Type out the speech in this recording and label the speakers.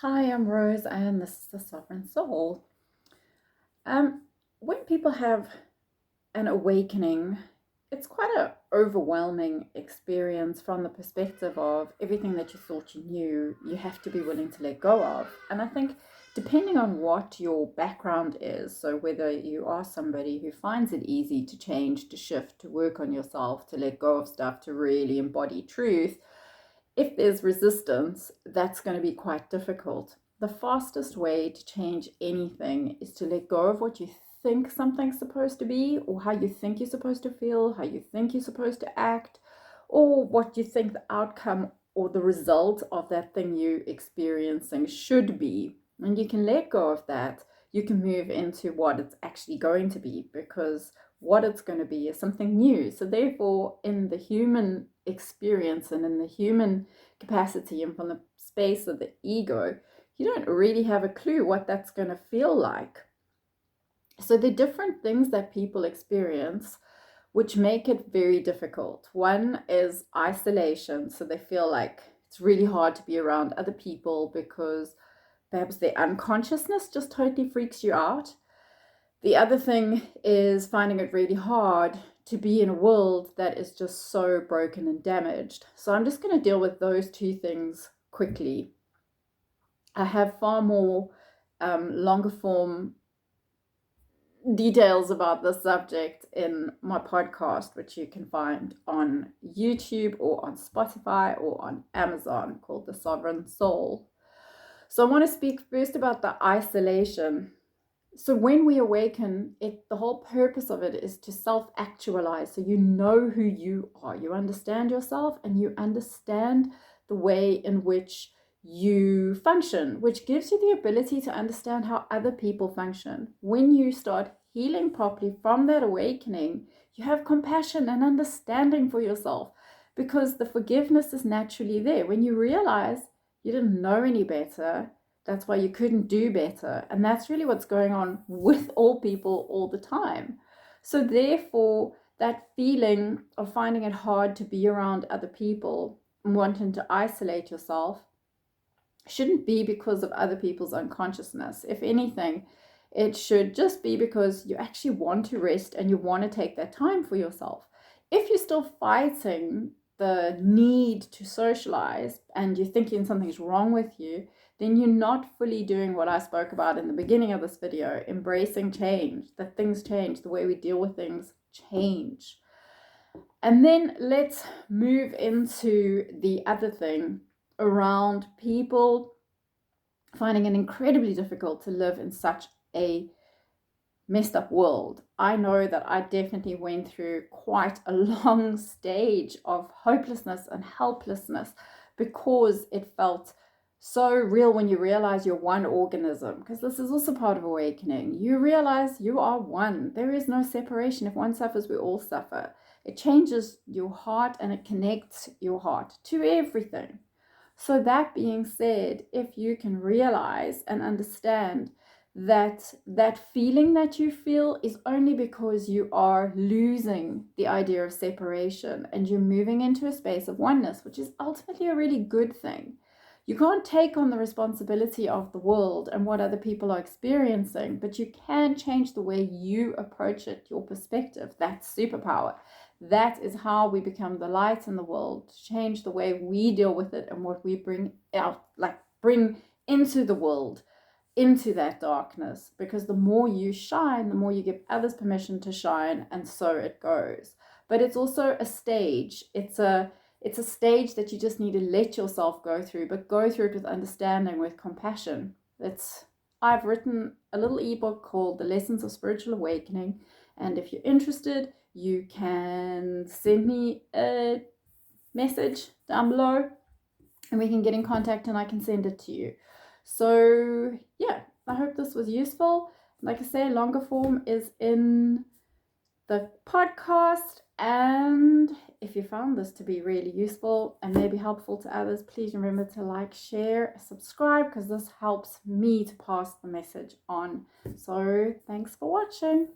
Speaker 1: Hi, I'm Rose, and this is the Sovereign Soul. Um, when people have an awakening, it's quite an overwhelming experience from the perspective of everything that you thought you knew, you have to be willing to let go of. And I think, depending on what your background is, so whether you are somebody who finds it easy to change, to shift, to work on yourself, to let go of stuff, to really embody truth, if there's resistance, that's going to be quite difficult. The fastest way to change anything is to let go of what you think something's supposed to be, or how you think you're supposed to feel, how you think you're supposed to act, or what you think the outcome or the result of that thing you're experiencing should be. And you can let go of that, you can move into what it's actually going to be, because what it's going to be is something new. So therefore, in the human experience and in the human capacity and from the space of the ego, you don't really have a clue what that's going to feel like. So the different things that people experience which make it very difficult. One is isolation. So they feel like it's really hard to be around other people because perhaps their unconsciousness just totally freaks you out. The other thing is finding it really hard to be in a world that is just so broken and damaged. So I'm just going to deal with those two things quickly. I have far more longer form details about this subject in my podcast, which you can find on YouTube or on Spotify or on Amazon, called The Sovereign Soul. So I want to speak first about the isolation. So when we awaken, the whole purpose of it is to self-actualize. So you know who you are, you understand yourself, and you understand the way in which you function, which gives you the ability to understand how other people function. When you start healing properly from that awakening, you have compassion and understanding for yourself, because the forgiveness is naturally there. When you realize you didn't know any better, that's why you couldn't do better. And that's really what's going on with all people all the time. So therefore, that feeling of finding it hard to be around other people and wanting to isolate yourself shouldn't be because of other people's unconsciousness. If anything, it should just be because you actually want to rest and you want to take that time for yourself. If you're still fighting the need to socialize and you're thinking something's wrong with you, then you're not fully doing what I spoke about in the beginning of this video, embracing change, that things change, the way we deal with things change. And then let's move into the other thing around people finding it incredibly difficult to live in such a messed up world. I know that I definitely went through quite a long stage of hopelessness and helplessness because it felt so real when you realize you're one organism, because this is also part of awakening. You realize you are one. There is no separation. If one suffers, we all suffer. It changes your heart and it connects your heart to everything. So that being said, if you can realize and understand that feeling that you feel is only because you are losing the idea of separation and you're moving into a space of oneness, which is ultimately a really good thing. You can't take on the responsibility of the world and what other people are experiencing, but you can change the way you approach it, your perspective. That's superpower. That is how we become the light in the world, to change the way we deal with it and what we bring out, bring into the world, into that darkness. Because the more you shine, the more you give others permission to shine, and so it goes. But it's also a stage. It's a stage that you just need to let yourself go through, but go through it with understanding, with compassion. I've written a little ebook called The Lessons of Spiritual Awakening, and if you're interested, you can send me a message down below and we can get in contact and I can send it to you. So yeah, I hope this was useful. Like I say, longer form is in the podcast, and if you found this to be really useful and maybe helpful to others, please remember to like, share, subscribe, because this helps me to pass the message on. So thanks for watching.